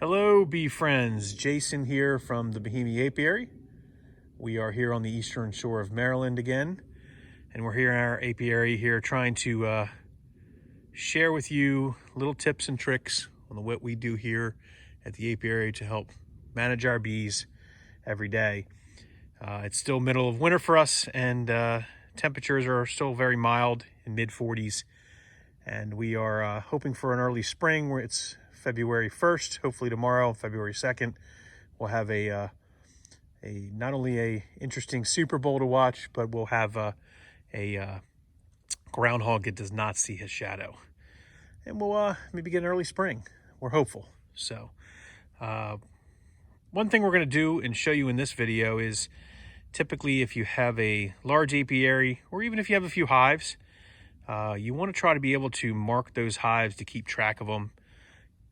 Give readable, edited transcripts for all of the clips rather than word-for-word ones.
Hello, bee friends. Jason here from the Beekeeping Apiary. We are here on the eastern shore of Maryland again, and we're here in our apiary here trying to share with you little tips and tricks on what we do here at the apiary to help manage our bees every day. It's still middle of winter for us, and temperatures are still very mild in mid-40s, and we are hoping for an early spring where it's February 1st, hopefully tomorrow, February 2nd, we'll have a not only a interesting Super Bowl to watch, but we'll have a groundhog that does not see his shadow. And we'll maybe get an early spring. We're hopeful. So one thing we're going to do and show you in this video is typically if you have a large apiary, or even if you have a few hives, you want to try to be able to mark those hives to keep track of them.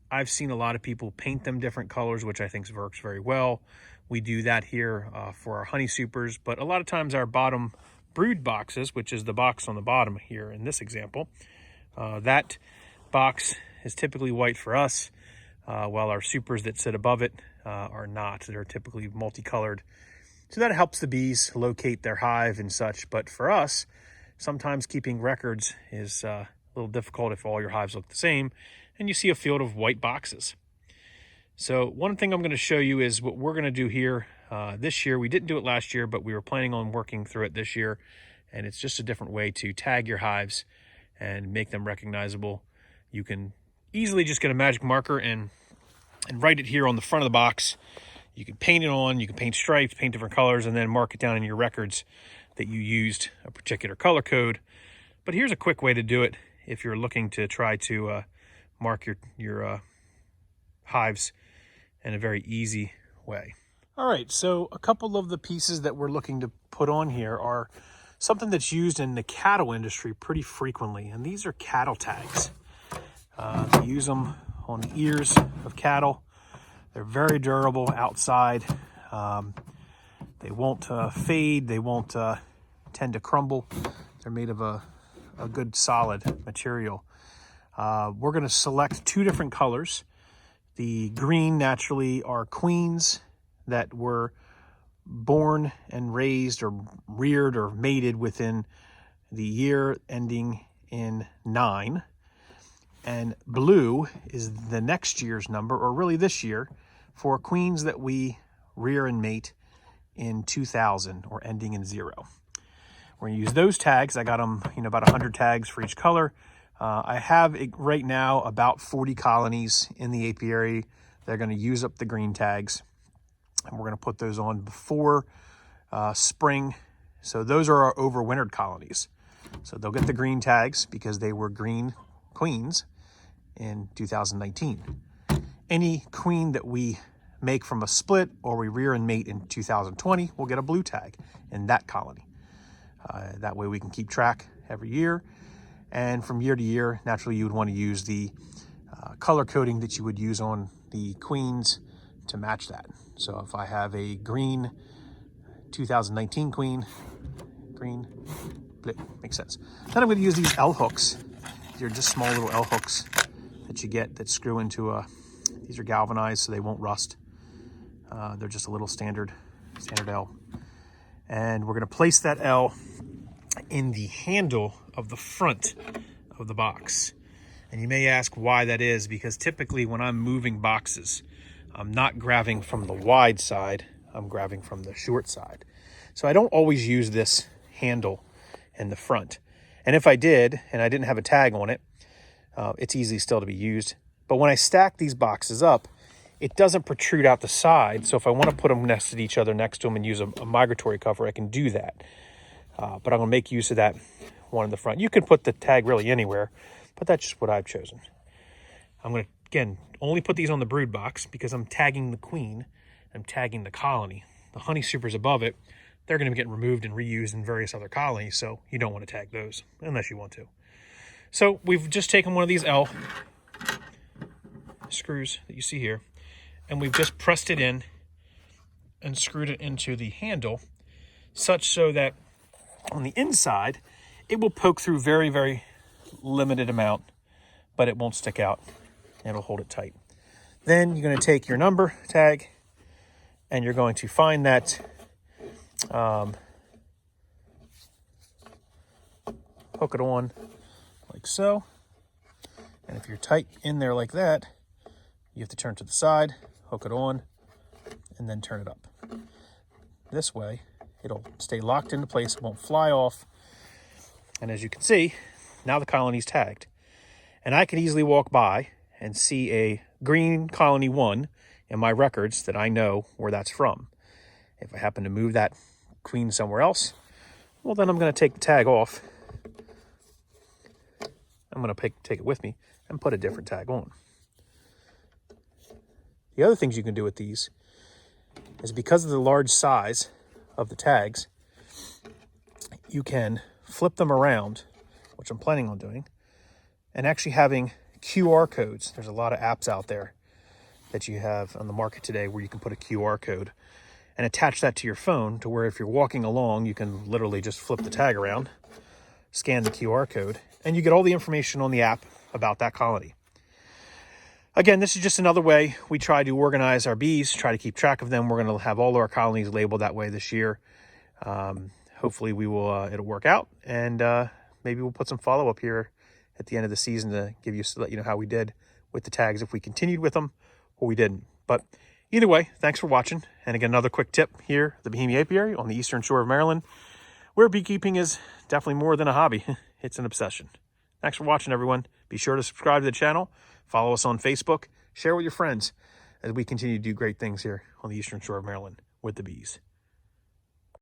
I've seen a lot of people paint them different colors, which I think works very well. We do that here for our honey supers, but a lot of times our bottom brood boxes, which is the box on the bottom here in this example, that box is typically white for us, while our supers that sit above it are not. They're typically multicolored. So that helps the bees locate their hive and such. But for us, sometimes keeping records is a little difficult if all your hives look the same and you see a field of white boxes. So one thing I'm going to show you is what we're going to do here this year. We didn't do it last year, but we were planning on working through it this year. And it's just a different way to tag your hives and make them recognizable. You can easily just get a magic marker and write it here on the front of the box. You can paint it on, you can paint stripes, paint different colors, and then mark it down in your records that you used a particular color code. But here's a quick way to do it if you're looking to try to mark your hives in a very easy way. All right, so a couple of the pieces that we're looking to put on here are something that's used in the cattle industry pretty frequently, and these are cattle tags. They use them on the ears of cattle. They're very durable outside. They won't fade. They won't tend to crumble. They're made of a good solid material. We're going to select two different colors. The green naturally are queens that were born and raised or reared or mated within the year ending in 9. And blue is the next year's number, or really this year, for queens that we rear and mate in 2000 or ending in 0. We're going to use those tags. I got them, about 100 tags for each color. I have right now about 40 colonies in the apiary. They're going to use up the green tags, and we're going to put those on before spring. So those are our overwintered colonies. So they'll get the green tags because they were green queens in 2019. Any queen that we make from a split or we rear and mate in 2020 will get a blue tag in that colony. That way we can keep track every year. And from year to year, naturally, you would want to use the color coding that you would use on the queens to match that. So if I have a green 2019 queen, green, makes sense. Then I'm going to use these L hooks. They're just small little L hooks that you get that screw into these are galvanized so they won't rust. They're just a little standard L. And we're going to place that L in the handle of the front of the box. And you may ask why that is, because typically when I'm moving boxes, I'm not grabbing from the wide side, I'm grabbing from the short side. So I don't always use this handle in the front. And if I did, and I didn't have a tag on it, it's easy still to be used. But when I stack these boxes up, it doesn't protrude out the side. So if I want to put them next to each other, next to them, and use a migratory cover, I can do that. But I'm going to make use of that one in the front. You can put the tag really anywhere, but that's just what I've chosen. I'm going to, again, only put these on the brood box because I'm tagging the queen. I'm tagging the colony. The honey supers above it, they're going to be getting removed and reused in various other colonies, so you don't want to tag those unless you want to. So we've just taken one of these L screws that you see here, and we've just pressed it in and screwed it into the handle such so that on the inside, it will poke through very, very limited amount, but it won't stick out. It'll hold it tight. Then you're going to take your number tag and you're going to find that hook it on like so. And if you're tight in there like that, you have to turn to the side, hook it on, and then turn it up. This way, it'll stay locked into place, it won't fly off. And as you can see, now the colony's tagged. And I can easily walk by and see a green colony 1 in my records that I know where that's from. If I happen to move that queen somewhere else, well, then I'm going to take the tag off. I'm going to take it with me and put a different tag on. The other things you can do with these is because of the large size of the tags, you can flip them around, which I'm planning on doing, and actually having QR codes. There's a lot of apps out there that you have on the market today where you can put a QR code and attach that to your phone to where if you're walking along, you can literally just flip the tag around, scan the QR code, and you get all the information on the app about that colony. Again, this is just another way we try to organize our bees, try to keep track of them. We're going to have all of our colonies labeled that way this year. Hopefully we will, it'll work out, and maybe we'll put some follow-up here at the end of the season to let you know how we did with the tags, if we continued with them or we didn't. But either way, thanks for watching. And again, another quick tip here, the Bohemia Apiary on the eastern shore of Maryland, where beekeeping is definitely more than a hobby. It's an obsession. Thanks for watching, everyone. Be sure to subscribe to the channel, follow us on Facebook, share with your friends as we continue to do great things here on the eastern shore of Maryland with the bees.